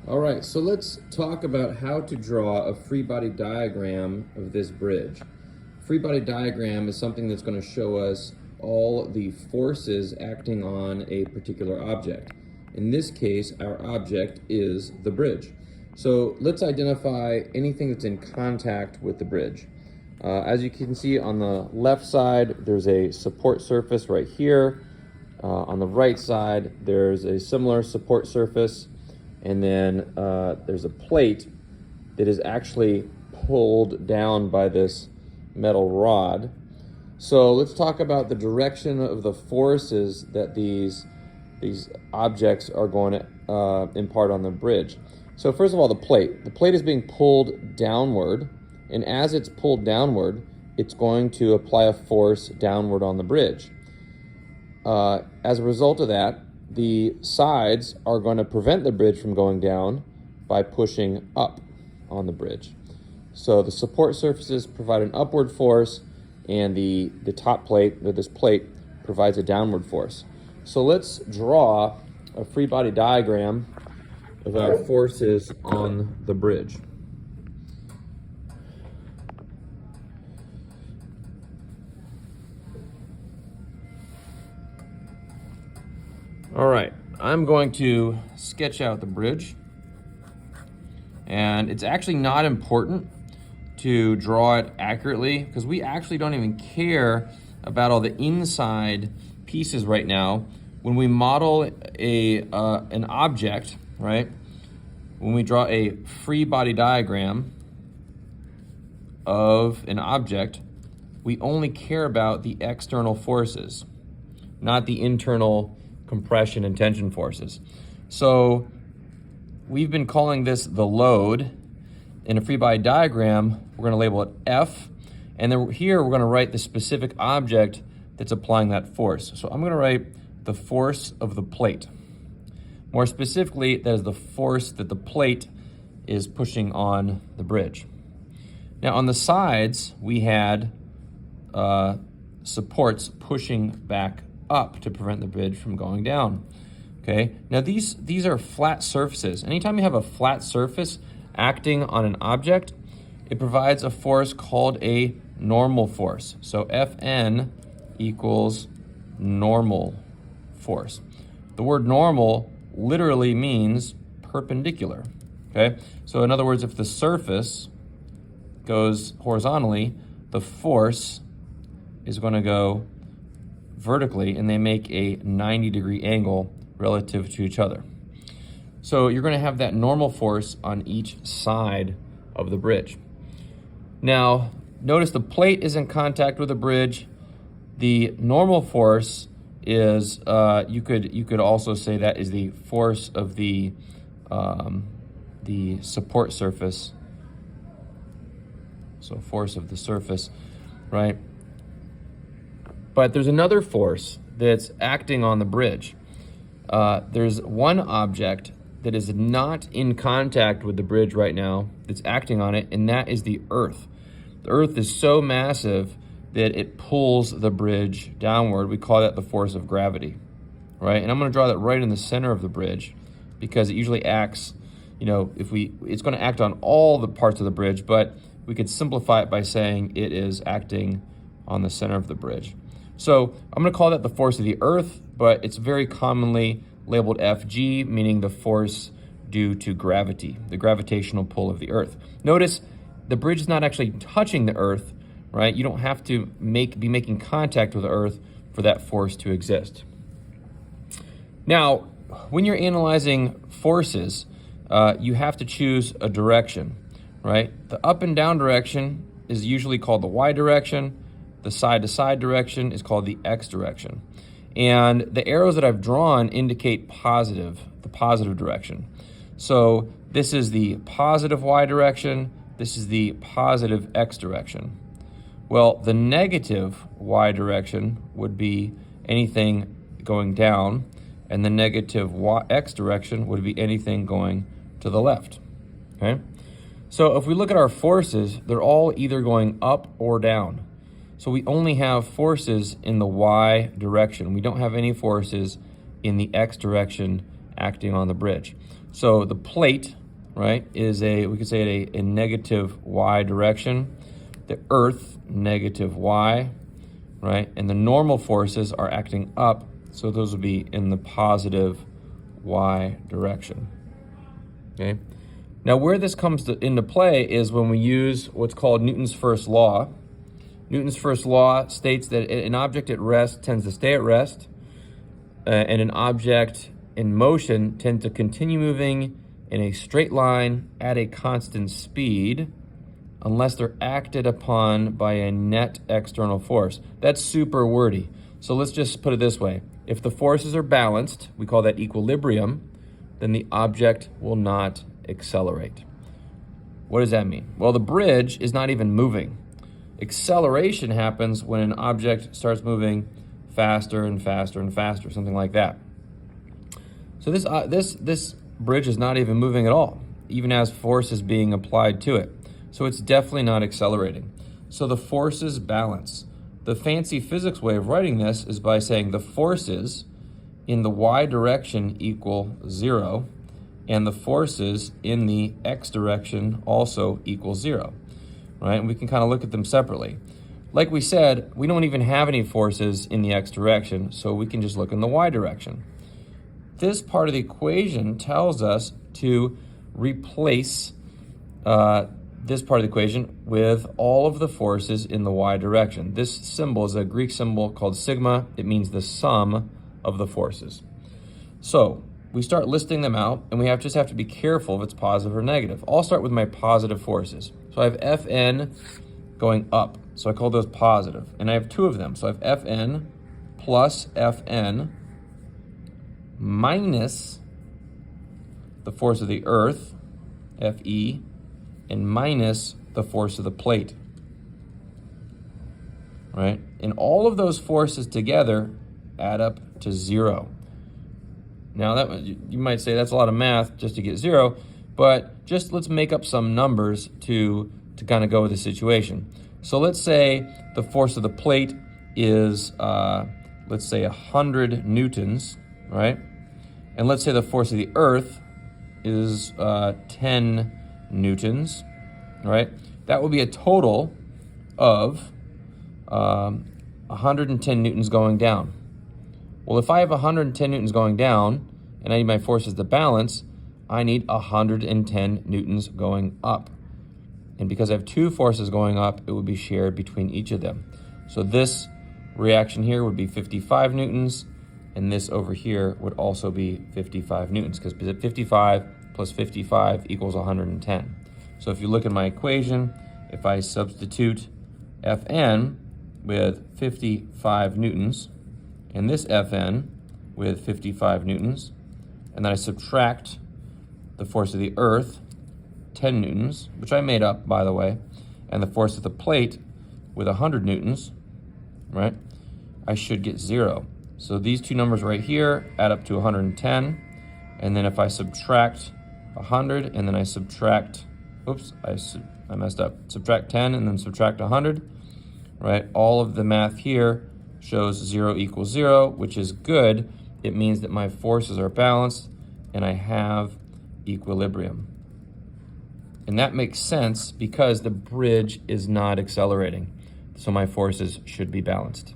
All right, so let's talk about how to draw a free body diagram of this bridge. Free body diagram is something that's going to show us all the forces acting on a particular object. In this case, our object is the bridge. So let's identify anything that's in contact with the bridge. As you can see on the left side, there's a support surface right here. On the right side, there's a similar support surface. And then there's a plate that is actually pulled down by this metal rod. So let's talk about the direction of the forces that these objects are going to impart on the bridge. So first of all, the plate. The plate is being pulled downward, and as it's pulled downward, it's going to apply a force downward on the bridge. As a result of that, the sides are going to prevent the bridge from going down by pushing up on the bridge. So the support surfaces provide an upward force, and the top plate, or this plate, provides a downward force. So let's draw a free body diagram of our forces on the bridge. All right, I'm going to sketch out the bridge, and it's actually not important to draw it accurately because we actually don't even care about all the inside pieces right now. When we model an object, right? When we draw a free body diagram of an object, we only care about the external forces, not the internal compression and tension forces. So we've been calling this the load. In a free body diagram, we're going to label it F, and then here we're going to write the specific object that's applying that force. So I'm going to write the force of the plate. More specifically, that is the force that the plate is pushing on the bridge. Now on the sides, we had supports pushing back up to prevent the bridge from going down. Okay, now these are flat surfaces. Anytime you have a flat surface acting on an object, it provides a force called a normal force. So Fn equals normal force. The word normal literally means perpendicular. Okay, so in other words, if the surface goes horizontally, the force is going to go vertically, and they make a 90-degree angle relative to each other. So you're going to have that normal force on each side of the bridge. Now, notice the plate is in contact with the bridge. The normal force is, you could also say that is the force of the support surface. So force of the surface, right? But there's another force that's acting on the bridge. There's one object that is not in contact with the bridge right now that's acting on it, and that is the earth. The earth is so massive that it pulls the bridge downward. We call that the force of gravity, right? And I'm going to draw that right in the center of the bridge because it usually acts, it's going to act on all the parts of the bridge, but we could simplify it by saying it is acting on the center of the bridge. So I'm going to call that the force of the earth, but it's very commonly labeled Fg, meaning the force due to gravity, the gravitational pull of the earth. Notice the bridge is not actually touching the earth, right? You don't have to be making contact with the earth for that force to exist. Now, when you're analyzing forces, you have to choose a direction, right? The up and down direction is usually called the y direction. The side-to-side direction is called the x direction. And the arrows that I've drawn indicate the positive direction. So this is the positive y direction, this is the positive x direction. Well, the negative y direction would be anything going down, and the negative x direction would be anything going to the left, okay? So if we look at our forces, they're all either going up or down. So we only have forces in the y direction. We don't have any forces in the x direction acting on the bridge. So the plate, right, is we could say a negative y direction. The earth, negative y, right? And the normal forces are acting up, so those would be in the positive y direction, okay? Now where this comes into play is when we use what's called Newton's first law. Newton's first law states that an object at rest tends to stay at rest, and an object in motion tends to continue moving in a straight line at a constant speed unless they're acted upon by a net external force. That's super wordy. So let's just put it this way. If the forces are balanced, we call that equilibrium, then the object will not accelerate. What does that mean? Well, the bridge is not even moving. Acceleration happens when an object starts moving faster and faster and faster, something like that. So this bridge is not even moving at all, even as force is being applied to it. So it's definitely not accelerating. So the forces balance. The fancy physics way of writing this is by saying the forces in the y direction equal 0, and the forces in the x direction also equal 0, right? And we can kind of look at them separately. Like we said, we don't even have any forces in the x direction, so we can just look in the y direction. This part of the equation tells us to replace this part of the equation with all of the forces in the y direction. This symbol is a Greek symbol called sigma. It means the sum of the forces. So we start listing them out, and we just have to be careful if it's positive or negative. I'll start with my positive forces. So I have Fn going up, so I call those positive. And I have two of them, so I have Fn plus Fn minus the force of the earth, Fe, and minus the force of the plate, right? And all of those forces together add up to 0. Now you might say that's a lot of math just to get 0, but just let's make up some numbers to kind of go with the situation. So let's say the force of the plate is, let's say 100 newtons, right? And let's say the force of the earth is 10 newtons, right? That would be a total of 110 newtons going down. Well, if I have 110 newtons going down and I need my forces to balance, I need 110 newtons going up. And because I have two forces going up, it would be shared between each of them. So this reaction here would be 55 newtons, and this over here would also be 55 newtons, because 55 plus 55 equals 110. So if you look at my equation, if I substitute Fn with 55 newtons, and this Fn with 55 newtons, and then I subtract the force of the earth, 10 newtons, which I made up, by the way, and the force of the plate with 100 newtons, right, I should get 0. So these two numbers right here add up to 110, and then if I subtract 100, and then I subtract, oops, I messed up, subtract 10 and then subtract 100, right, all of the math here shows 0 equals 0, which is good. It means that my forces are balanced, and I have equilibrium. And that makes sense because the bridge is not accelerating. So my forces should be balanced.